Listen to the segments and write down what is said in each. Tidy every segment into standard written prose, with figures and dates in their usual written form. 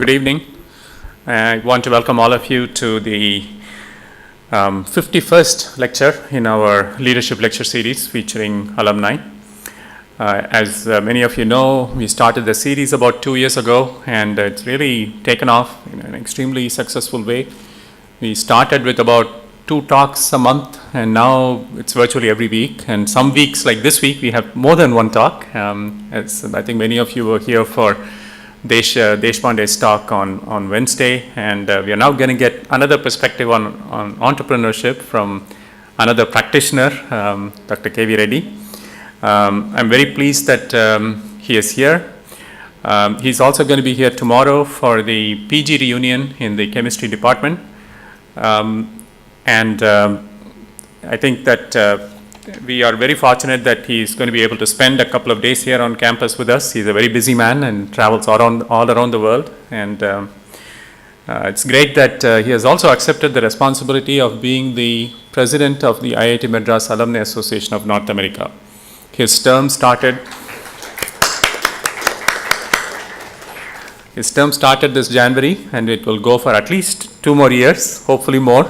Good evening. I want to welcome all of you to the 51st lecture in our leadership lecture series featuring alumni. As many of you know, we started the series about 2 years ago, and it's really taken off in an extremely successful way. We started with about 2 talks a month, and now it's virtually every week. And some weeks, like this week, we have more than 1 talk. As I think many of you were here for Deshpande's talk on Wednesday, and we are now going to get another perspective on entrepreneurship from another practitioner, Dr. K.V. Reddy. I'm very pleased that he is here. He's also going to be here tomorrow for the PG reunion in the chemistry department. And I think that we are very fortunate that he's going to be able to spend a couple of days here on campus with us. He's a very busy man and travels all around the world. And it's great that he has also accepted the responsibility of being the president of the IIT Madras Alumni Association of North America. His term started this January, and it will go for at least 2 more years, hopefully more.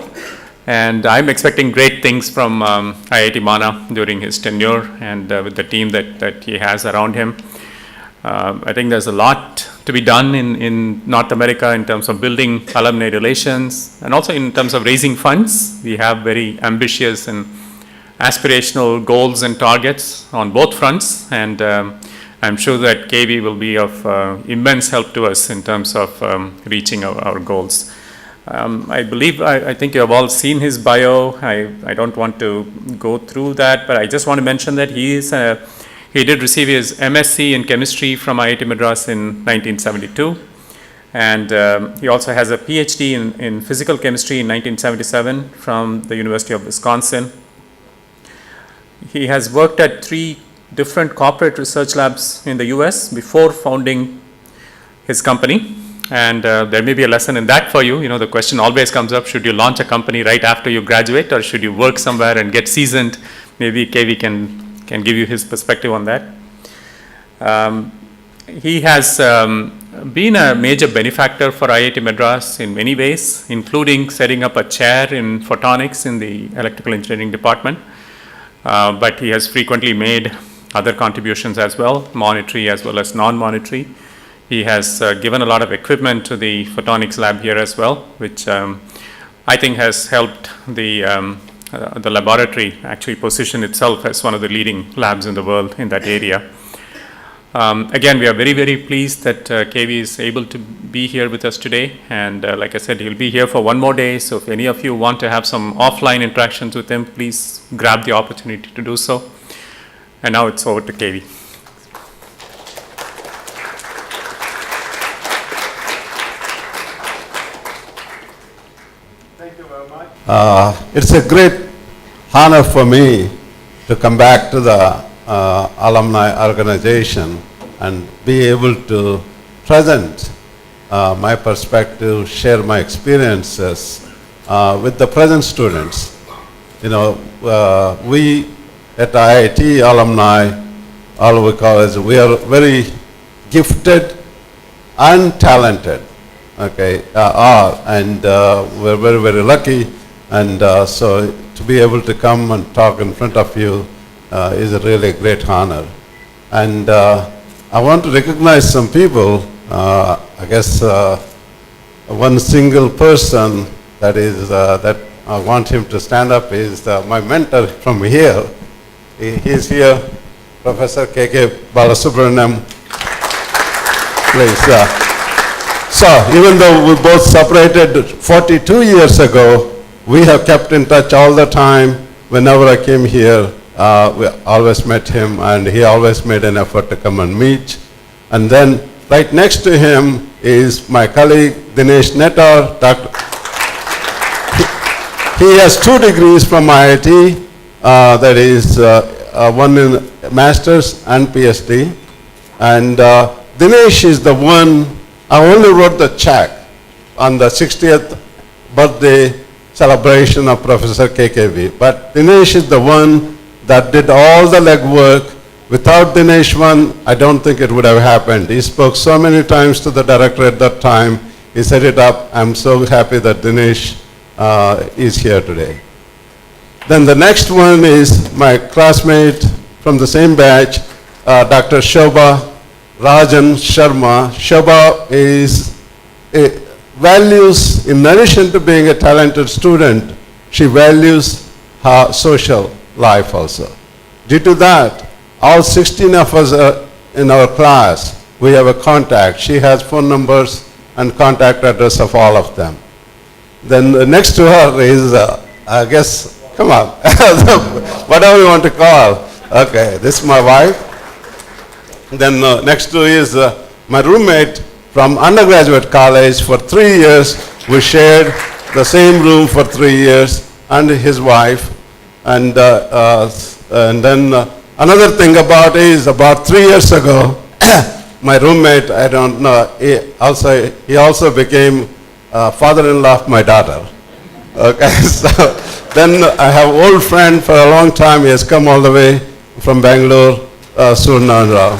And I'm expecting great things from IITMAANA during his tenure and with the team that he has around him. I think there's a lot to be done in North America in terms of building alumni relations and also in terms of raising funds. We have very ambitious and aspirational goals and targets on both fronts, and I'm sure that KV will be of immense help to us in terms of reaching our goals. I think you have all seen his bio. I don't want to go through that, but I just want to mention that he did receive his MSc in chemistry from IIT Madras in 1972, and he also has a PhD in physical chemistry in 1977 from the University of Wisconsin. He has worked at 3 different corporate research labs in the US before founding his company. And there may be a lesson in that for you. You know, the question always comes up, should you launch a company right after you graduate, or should you work somewhere and get seasoned? Maybe KV can give you his perspective on that. He has been a major benefactor for IIT Madras in many ways, including setting up a chair in Photonics in the electrical engineering department. But he has frequently made other contributions as well, monetary as well as non-monetary. He has given a lot of equipment to the Photonics lab here as well, which I think has helped the laboratory actually position itself as one of the leading labs in the world in that area. Again, we are very, very pleased that KV is able to be here with us today. And like I said, he'll be here for 1 more day. So if any of you want to have some offline interactions with him, please grab the opportunity to do so. And now it's over to KV. Thank you very much. It's a great honor for me to come back to the alumni organization and be able to present my perspective, share my experiences with the present students. You know, we at IIT Alumni, all over college, we are very gifted and talented, okay, and we're very, very lucky. And so to be able to come and talk in front of you is a really great honor. And I want to recognize some people. I guess one single person that I want him to stand up is my mentor from here. He's here, Professor K.K. Balasubramaniam. Please. So even though we both separated 42 years ago, we have kept in touch all the time. Whenever I came here, we always met him, and he always made an effort to come and meet. And then right next to him is my colleague Dinesh Nettar. He has 2 degrees from IIT, that is one in master's and PhD. And Dinesh is the one, I only wrote the check on the 60th birthday celebration of Professor KKV. But Dinesh is the one that did all the legwork Without Dinesh one, I don't think it would have happened. He spoke so many times to the director at that time. He set it up. I'm so happy that Dinesh is here today. Then the next one is my classmate from the same batch, Dr. Shobha Rajan Sharma. Shobha values, in addition to being a talented student, she values her social life also. Due to that, all 16 of us in our class, we have a contact. She has phone numbers and contact address of all of them. Then next to her is, I guess, come on, whatever you want to call. Okay, this is my wife. Then next to is my roommate from undergraduate college for 3 years. We shared the same room for 3 years, and his wife. And then another thing about is about 3 years ago, my roommate, I don't know, he also became father-in-law of my daughter. Okay, so then I have an old friend for a long time. He has come all the way from Bangalore, Surnanrao.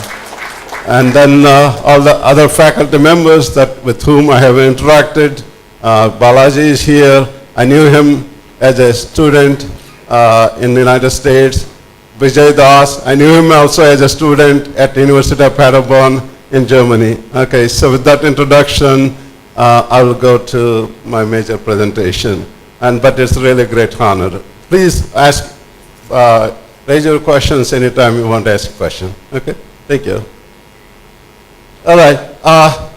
And then all the other faculty members with whom I have interacted. Balaji is here. I knew him as a student in the United States. Vijay Das, I knew him also as a student at the University of Paderborn in Germany. Okay, so with that introduction, I will go to my major presentation. But it's really a great honor. Please ask, raise your questions anytime you want to ask a question. Okay, thank you. All right,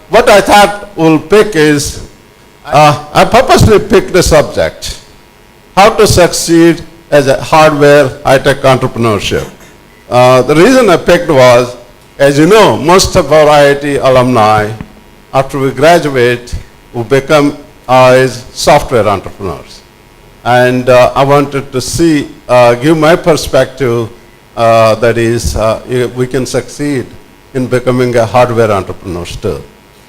what I thought we'll pick is, I purposely picked the subject, how to succeed as a hardware high-tech entrepreneurship. The reason I picked was, as you know, most of our IIT alumni, after we graduate, we become as software entrepreneurs. And I wanted to see, give my perspective, that is, we can succeed in becoming a hardware entrepreneur too.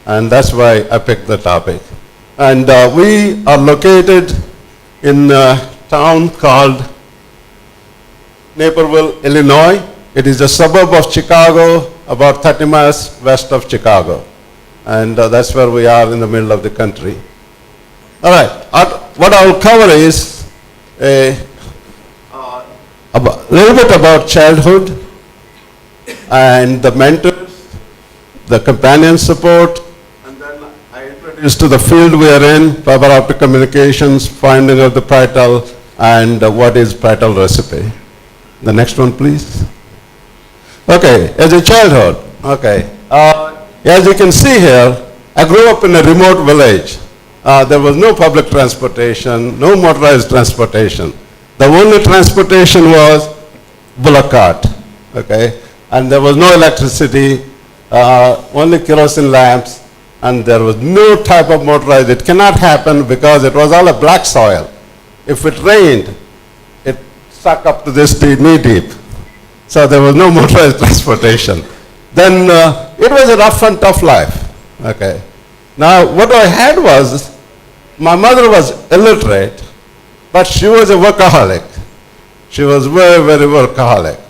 And that's why I picked the topic. And we are located in a town called Naperville, Illinois. It is a suburb of Chicago, about 30 miles west of Chicago. And that's where we are in the middle of the country. All right, what I will cover is a little bit about childhood and the mentors, the companion support, and then I introduce to the field we are in, fiber optic communications, finding of the PriTel, and what is PriTel recipe. The next one, please. Okay, as a childhood, okay. As you can see here, I grew up in a remote village. There was no public transportation, no motorized transportation. The only transportation was bullock cart, okay? And there was no electricity, only kerosene lamps, and there was no type of motorized. It cannot happen because it was all a black soil. If it rained, it stuck up to this knee deep. So there was no motorized transportation. Then it was a rough and tough life, okay? Now what I had was, my mother was illiterate, but she was a workaholic. She was very, very workaholic.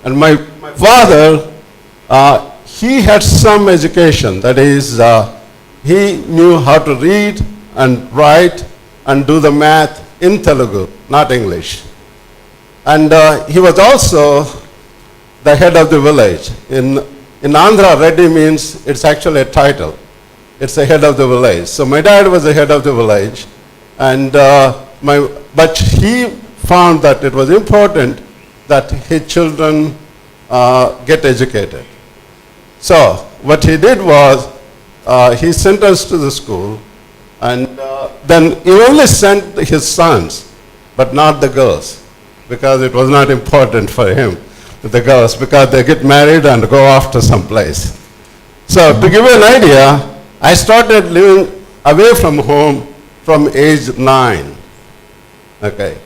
And my father, he had some education. That is, he knew how to read and write and do the math in Telugu, not English. And he was also the head of the village. In Andhra, Reddy means, it's actually a title. It's the head of the village. So my dad was the head of the village. And but he found that it was important that his children get educated. So what he did was, he sent us to the school, and then he only sent his sons, but not the girls, because it was not important for him, the girls, because they get married and go off to some place. So to give you an idea, I started living away from home from age 9. Okay.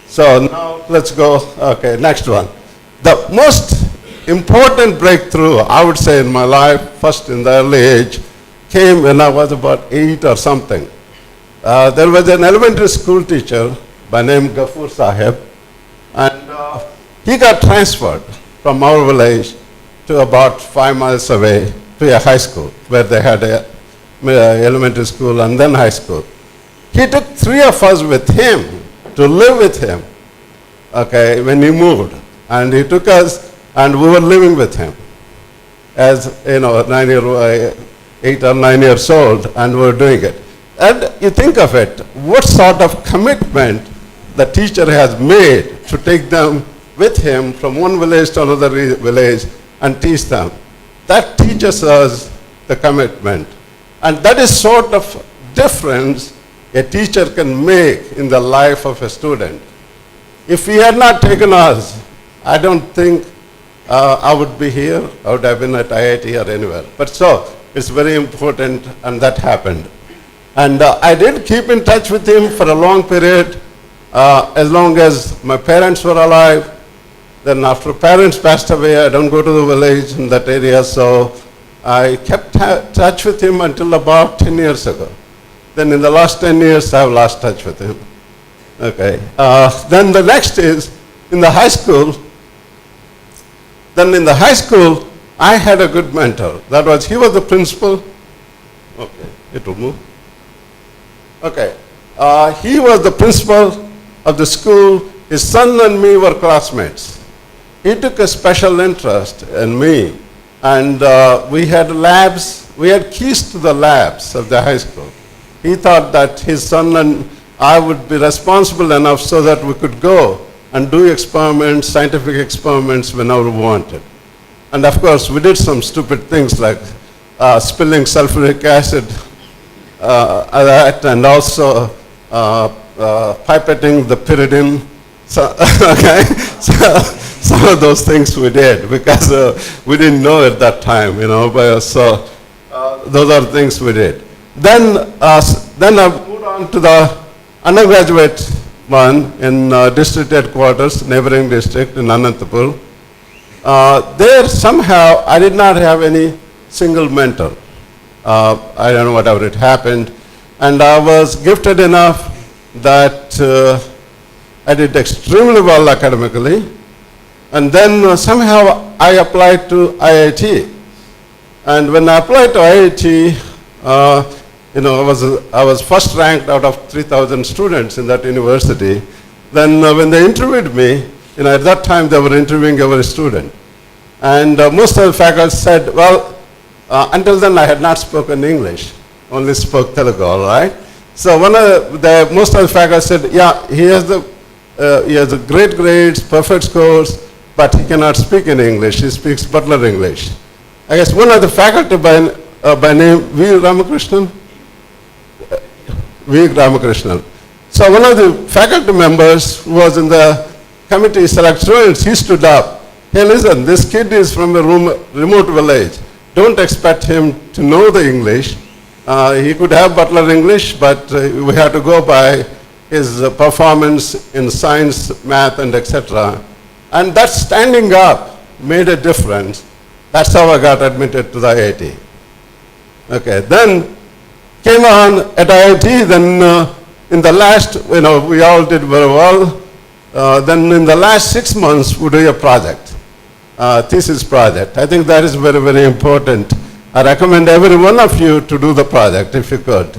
So now let's go, okay, next one. The most important breakthrough, I would say, in my life, first in the early age, came when I was about 8 or something. There was an elementary school teacher by name Gafur Sahib, and he got transferred from our village to about 5 miles away to a high school where they had a elementary school and then high school. He took 3 of us with him to live with him, okay, when he moved. And he took us and we were living with him as, 8 or 9 years old, and we were doing it. And you think of it, what sort of commitment the teacher has made to take them with him from one village to another village and teach them. That teaches us the commitment. And that is sort of difference a teacher can make in the life of a student. If he had not taken us, I don't think I would be here. I would have been at IIT or anywhere. But so, it's very important, and that happened. And I did keep in touch with him for a long period, as long as my parents were alive. Then after parents passed away, I don't go to the village in that area, so I kept touch with him until about 10 years ago. Then in the last 10 years, I've lost touch with him. Okay. Then the next is in the high school. Then in the high school, I had a good mentor. That was, he was the principal. Okay, it will move. Okay. He was the principal of the school. His son and me were classmates. He took a special interest in me. And we had labs, we had keys to the labs of the high school. He thought that his son and I would be responsible enough so that we could go and do experiments, scientific experiments whenever we wanted. And of course, we did some stupid things like spilling sulfuric acid, and also pipetting the pyridine. So, okay, so some of those things we did because we didn't know at that time, so those are things we did. Then I moved on to the undergraduate one in district headquarters, neighboring district in Anantapur. There somehow I did not have any single mentor. I don't know whatever it happened. And I was gifted enough that I did extremely well academically. And then somehow I applied to IIT. And when I applied to IIT, I was first ranked out of 3,000 students in that university. Then when they interviewed me, at that time they were interviewing every student. And most of the faculty said, well, until then I had not spoken English, only spoke Telugu, all right? So most of the faculty said, yeah, he has the great grades, perfect scores, but he cannot speak in English. He speaks butler English. I guess one of the faculty by name V. Ramakrishnan. So one of the faculty members who was in the committee select students, he stood up. Hey, listen, this kid is from a remote village. Don't expect him to know the English. He could have butler English, but we had to go by his performance in science, math, and etc. And that standing up made a difference. That's how I got admitted to the IIT. Okay, then came on at IIT, then in the last, we all did very well. Then in the last 6 months, we do a project, thesis project. I think that is very, very important. I recommend every one of you to do the project if you could.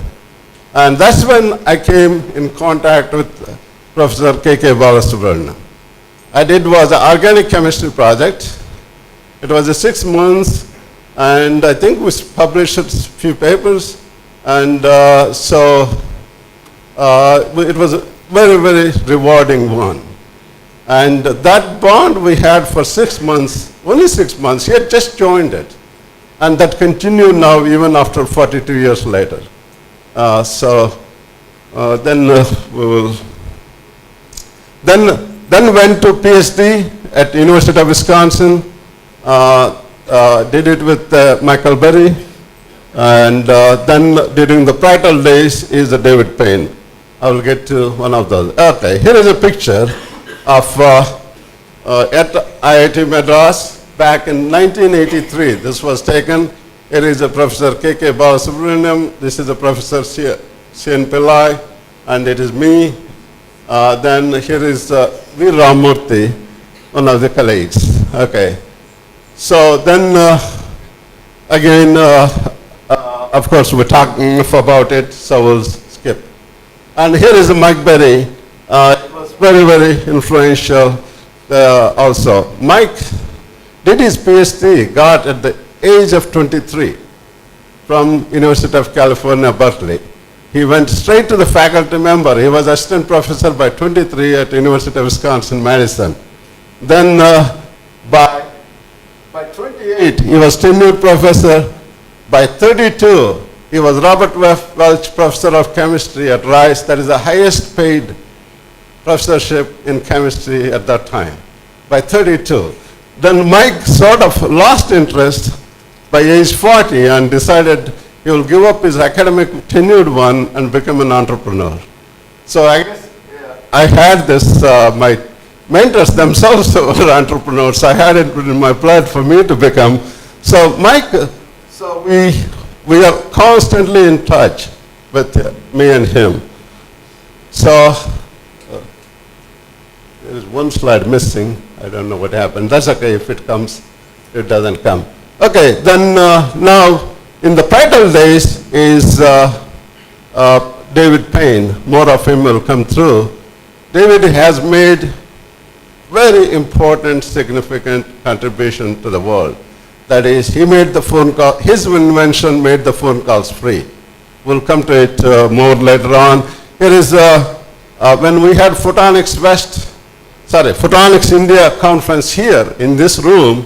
And that's when I came in contact with Professor K.K. Balasubramanian. I did was an organic chemistry project. It was a 6 months, and I think we published a few papers, and so it was a very, very rewarding one. And that bond we had for 6 months, only 6 months, he had just joined it. And that continued now even after 42 years later. Then we will, then went to PhD at University of Wisconsin, did it with Michael Berry, and then during the PriTel days is David Payne. I will get to one of those. Okay, here is a picture of at IIT Madras back in 1983. This was taken. Here is a Professor K.K. Balasubramanian. This is a Professor C.N. Pillai, and it is me. Then here is V. Ramurthy, one of the colleagues. Okay. So then, again, of course, we're talking about it, so we'll skip. And here is Mike Berry. He was very, very influential also. Mike did his PhD, got at the age of 23 from University of California, Berkeley. He went straight to the faculty member. He was assistant professor by 23 at University of Wisconsin-Madison. Then by 28, he was tenured professor. By 32, he was Robert Welch Professor of Chemistry at Rice. That is the highest paid professorship in chemistry at that time, by 32. Then Mike sort of lost interest by age 40 and decided he will give up his academic tenured one and become an entrepreneur. So I guess I had this, my mentors themselves were entrepreneurs. I had it in my blood for me to become. So Mike, so we are constantly in touch with me and him. So there is one slide missing. I don't know what happened. That's okay if it comes, it doesn't come. Okay, then now in the PriTel days is David Payne. More of him will come through. David has made very important, significant contribution to the world. That is, he made the phone call, his invention made the phone calls free. We'll come to it more later on. Here is, when we had Photonics India conference here in this room,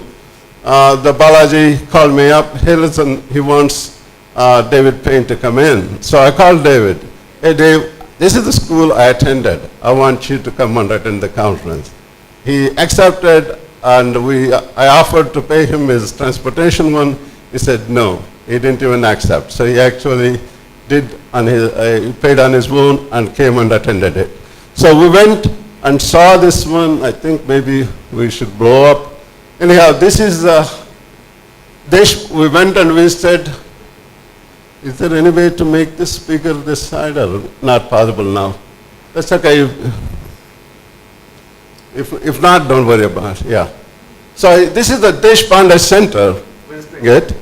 the Balaji called me up, hey listen, he wants David Payne to come in. So I called David, hey Dave, this is the school I attended. I want you to come and attend the conference. He accepted, and I offered to pay him his transportation one. He said no, he didn't even accept. So he actually did on his, he paid on his own and came and attended it. So we went and saw this one. I think maybe we should blow up. Anyhow, this is, we went and visited. Is there any way to make this speaker this side or not possible now? That's okay. If not, don't worry about it, yeah. So this is the Deshpande Center, visiting it.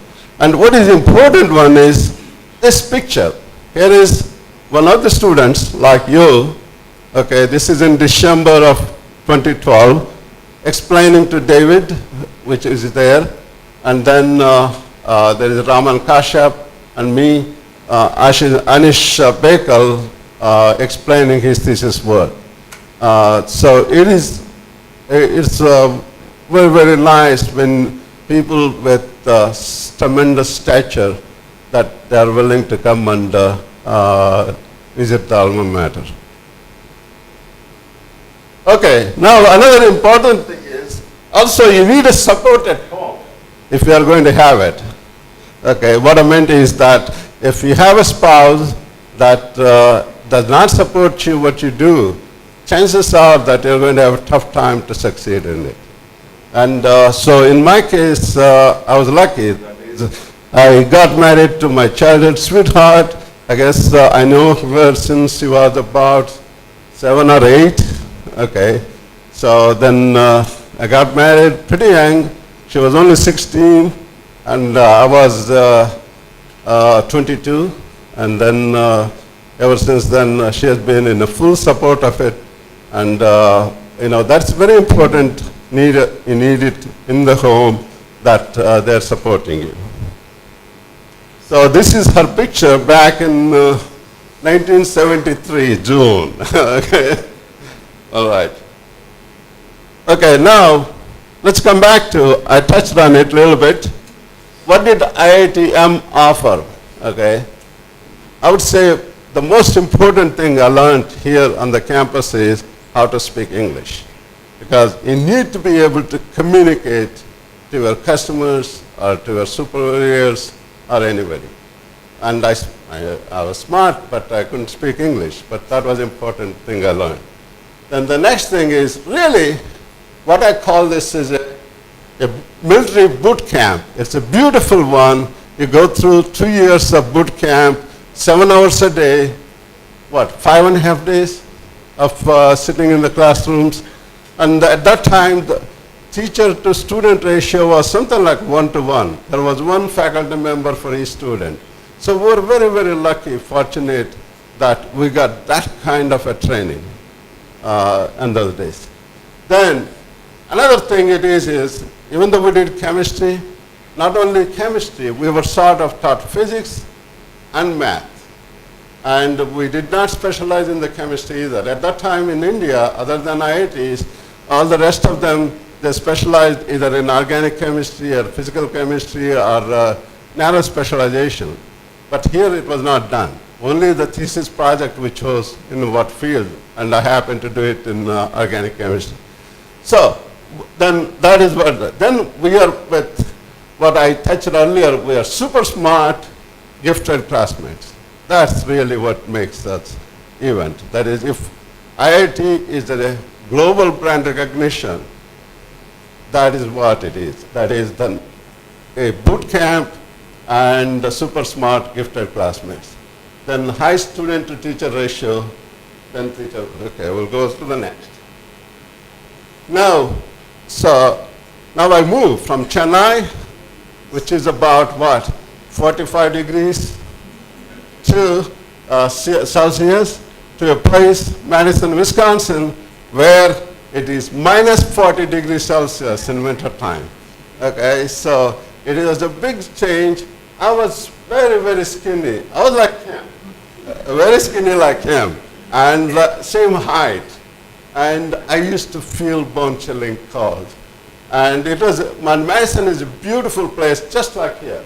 And what is important one is this picture. Here is one of the students, like you, okay, this is in December of 2012, explaining to David, which is there, and then there is Raman Kashyap and me, Anish Bekal, explaining his thesis work. So it's very, very nice when people with tremendous stature that they are willing to come and visit the alma mater. Okay, now another important thing is, also you need a support at home if you are going to have it. Okay, what I meant is that if you have a spouse that does not support you what you do, chances are that you're going to have a tough time to succeed in it. And so in my case, I was lucky. I got married to my childhood sweetheart. I guess I know her since she was about 7 or 8. Okay, so then I got married pretty young. She was only 16, and I was 22. And then ever since then, she has been in the full support of it. And you know, that's very important. You need it in the home that they're supporting you. So this is her picture back in 1973, June. Okay. All right. Okay, now let's come back to, I touched on it a little bit. What did IITM offer? Okay. I would say the most important thing I learned here on the campus is how to speak English. Because you need to be able to communicate to your customers or to your superiors or anybody. And I was smart, but I couldn't speak English. But that was an important thing I learned. Then the next thing is really what I call this is a military boot camp. It's a beautiful one. You go through 2 years of boot camp, 7 hours a day, 5.5 days of sitting in the classrooms. And at that time, teacher to student ratio was something like 1:1. There was one faculty member for each student. So we were very, very lucky, fortunate that we got that kind of a training in those days. Then another thing it is even though we did chemistry, not only chemistry, we were sort of taught physics and math. And we did not specialize in the chemistry either. At that time in India, other than IITs, all the rest of them, they specialized either in organic chemistry or physical chemistry or narrow specialization. But here it was not done. Only the thesis project we chose in what field, and I happened to do it in organic chemistry. So then that is what, then we are with what I touched earlier, we are super smart, gifted classmates. That's really what makes that event. That is, if IIT is a global brand recognition, that is what it is. That is then a boot camp and the super smart gifted classmates. Then high student to teacher ratio, then teacher, okay, we'll go to the next. Now, so now I move from Chennai, which is about what, 45 degrees to Celsius, to a place, Madison, Wisconsin, where it is minus 40 degrees Celsius in winter time. Okay, so it was a big change. I was very, very skinny. I was like him, very skinny like him, and same height. And I used to feel bone-chilling cold. And it was, Madison is a beautiful place, just like here.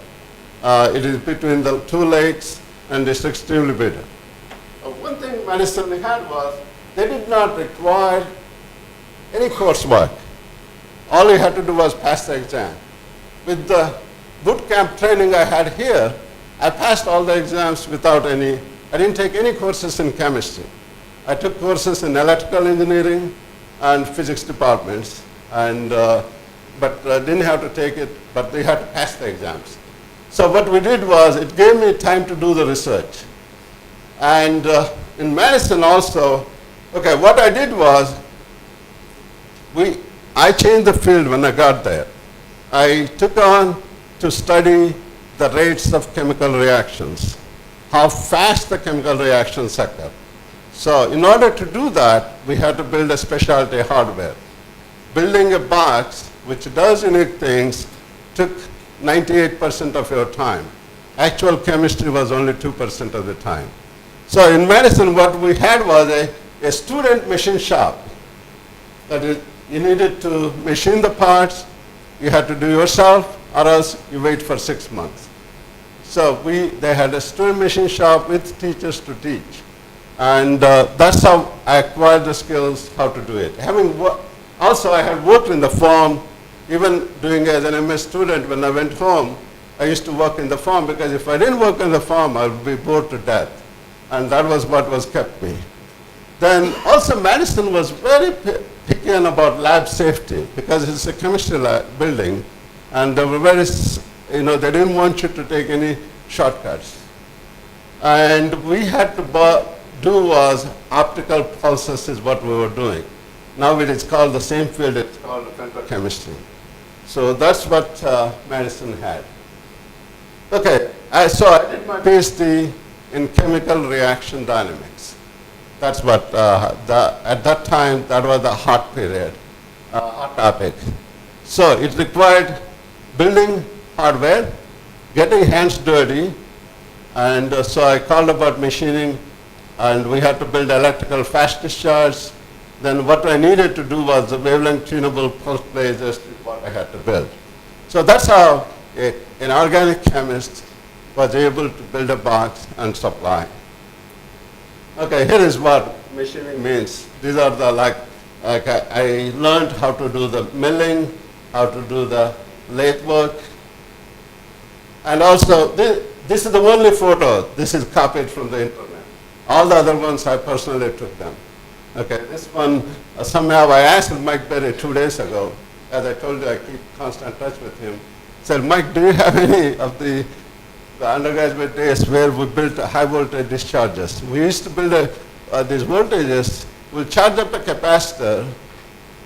It is between the two lakes, and it's extremely bitter. One thing Madison had was, they did not require any coursework. All you had to do was pass the exam. With the boot camp training I had here, I passed all the exams without any, I didn't take any courses in chemistry. I took courses in electrical engineering and physics departments, and, but didn't have to take it, but we had to pass the exams. So what we did was, it gave me time to do the research. And in Madison also, okay, what I did was, I changed the field when I got there. I took on to study the rates of chemical reactions, how fast the chemical reactions occur. So in order to do that, we had to build a specialty hardware. Building a box which does unique things took 98% of your time. Actual chemistry was only 2% of the time. So in Madison, what we had was a student machine shop. That is, you needed to machine the parts, you had to do yourself, or else you wait for 6 months. So they had a student machine shop with teachers to teach. And that's how I acquired the skills how to do it. Also, I had worked in the farm, even doing as an MS student when I went home, I used to work in the farm because if I didn't work in the farm, I would be bored to death. And that was what was kept me. Then also Madison was very picky about lab safety because it's a chemistry lab building, and they were very, they didn't want you to take any shortcuts. And we had to do was optical pulses is what we were doing. Now it is called the same field, it's called chemistry. So that's what Madison had. Okay, so I did my PhD in chemical reaction dynamics. That's what, at that time, that was the hot period, hot topic. So it required building hardware, getting hands dirty, and so I called about machining, and we had to build electrical fast discharge. Then what I needed to do was the wavelength tunable pulse lasers, what I had to build. So that's how an organic chemist was able to build a box and supply. Okay, here is what machining means. These are the I learned how to do the milling, how to do the lathe work. And also, this is the only photo. This is copied from the internet. All the other ones I personally took them. Okay, this one, somehow I asked Mike Berry 2 days ago, as I told you, I keep constant touch with him. I said, Mike, do you have any of the undergraduate days where we built high voltage discharges? We used to build these voltages, we'll charge up a capacitor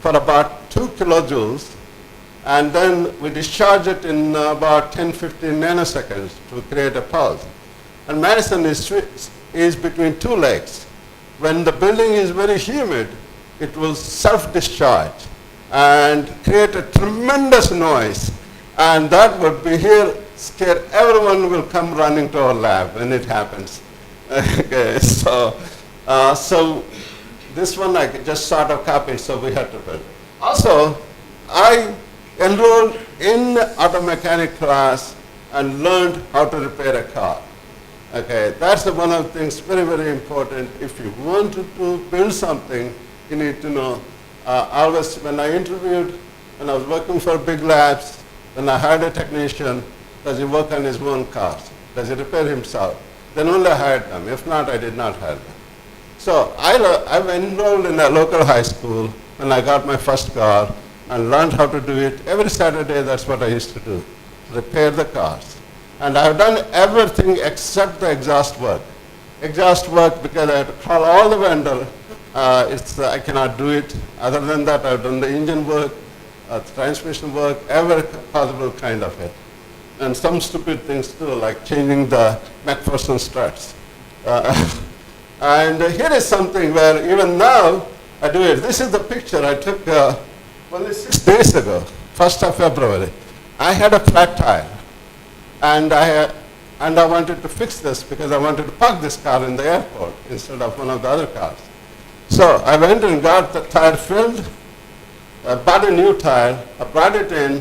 for about 2 kilojoules, and then we discharge it in about 10-15 nanoseconds to create a pulse. And medicine is between two legs. When the building is very humid, it will self-discharge and create a tremendous noise, and that would be here, scare everyone will come running to our lab when it happens. Okay, so this one I just sort of copied, so we had to build. Also, I enrolled in auto mechanic class and learned how to repair a car. Okay, that's one of the things very, very important. If you want to build something, you need to know. Always, when I interviewed, when I was working for big labs, when I hired a technician, does he work on his own cars? Does he repair himself? Then only I hired them. If not, I did not hire them. So I enrolled in a local high school when I got my first car and learned how to do it. Every Saturday, that's what I used to do, repair the cars. And I've done everything except the exhaust work. Exhaust work, because I had to call all the vendor, I cannot do it. Other than that, I've done the engine work, transmission work, every possible kind of it. And some stupid things too, like changing the McPherson struts. And here is something where even now I do it. This is the picture I took only 6 days ago, 1st of February. I had a flat tire, and I wanted to fix this because I wanted to park this car in the airport instead of one of the other cars. So I went and got the tire filled, I bought a new tire, I brought it in,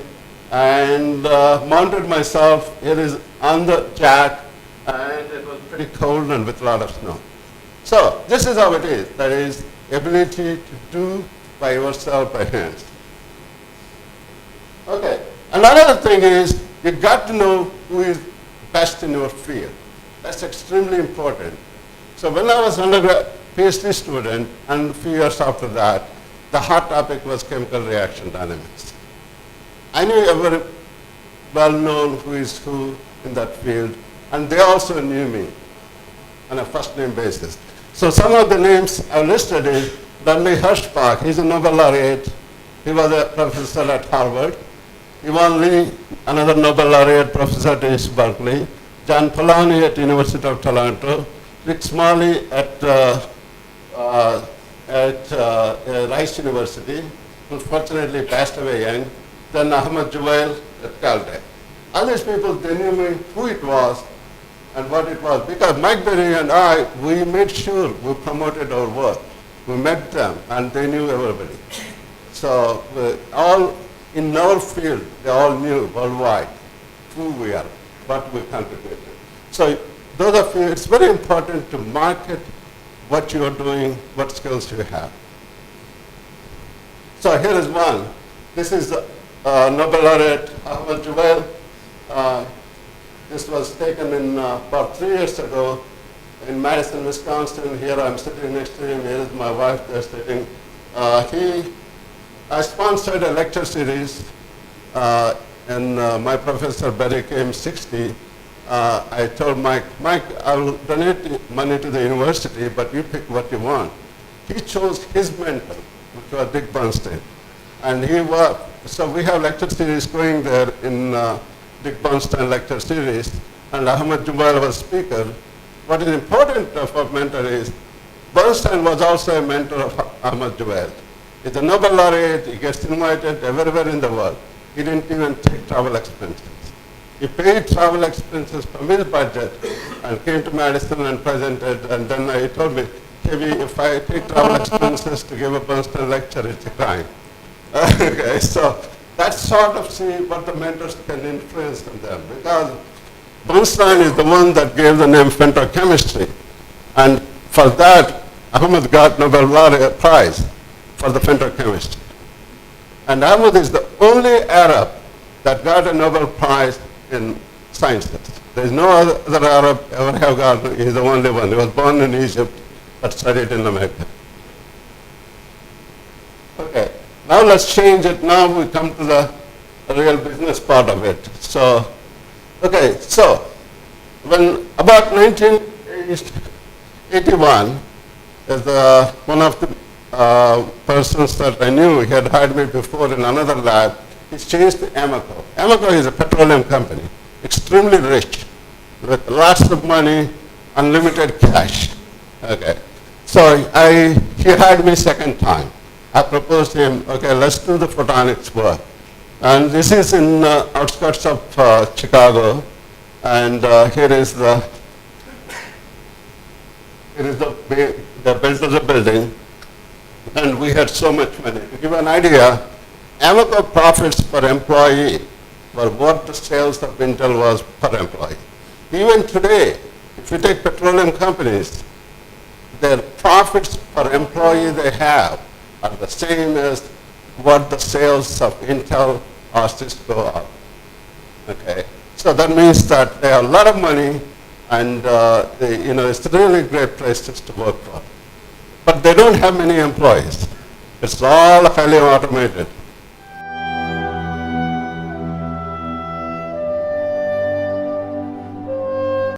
and mounted myself. It is on the jack, and it was pretty cold and with a lot of snow. So this is how it is. That is ability to do by yourself by hands. Okay. Another thing is you got to know who is best in your field. That's extremely important. So when I was undergrad PhD student, and a few years after that, the hot topic was chemical reaction dynamics. I knew every well-known who is who in that field, and they also knew me on a first-name basis. So some of the names I listed is Dudley Hirschbach. He's a Nobel laureate. He was a professor at Harvard. Yvonne Lee, another Nobel laureate, professor at UC Berkeley. John Polanyi at University of Toronto. Rick Smalley at Rice University, who fortunately passed away young. Then Ahmed Juwail at Caltech. All these people, they knew me who it was and what it was. Because Mike Berry and I, we made sure we promoted our work. We met them, and they knew everybody. So all in our field, they all knew worldwide who we are, what we contributed. So those of you, it's very important to market what you are doing, what skills you have. So here is one. This is Nobel laureate Ahmed Juwail. This was taken in about 3 years ago in Madison, Wisconsin. Here I'm sitting next to him. Here is my wife there sitting. I sponsored a lecture series, and my professor Berry came 60. I told Mike, I will donate money to the university, but you pick what you want. He chose his mentor, which was Dick Bernstein. And so we have lecture series going there in Dick Bernstein lecture series, and Ahmed Juwail was speaker. What is important of a mentor is, Bernstein was also a mentor of Ahmed Juwail. He's a Nobel laureate, he gets invited everywhere in the world. He didn't even take travel expenses. He paid travel expenses from his budget and came to Madison and presented, and then he told me, KB, if I take travel expenses to give a Bernstein lecture, it's a crime. Okay, so that's sort of see what the mentors can influence on them, because Bernstein is the one that gave the name femtochemistry, and for that, Ahmed got Nobel laureate prize for the femtochemistry. And Ahmed is the only Arab that got a Nobel Prize in sciences. There is no other Arab ever have gotten. He's the only one. He was born in Egypt, but studied in America. Okay, now let's change it. Now we come to the real business part of it. So, okay, so when about 1981, one of the persons that I knew, he had hired me before in another lab. he's changed to Amoco. Amoco is a petroleum company, extremely rich, with lots of money, unlimited cash. Okay. So he hired me second time. I proposed to him, okay, let's do the photonics work. And this is in outskirts of Chicago, and here is the built of the building, and we had so much money. To give an idea, Amoco profits per employee were what the sales of Intel was per employee. Even today, if you take petroleum companies, their profits per employee they have are the same as what the sales of Intel or Cisco are. Okay, so that means that they have a lot of money, and it's a really great place just to work for. But they don't have many employees. It's all highly automated.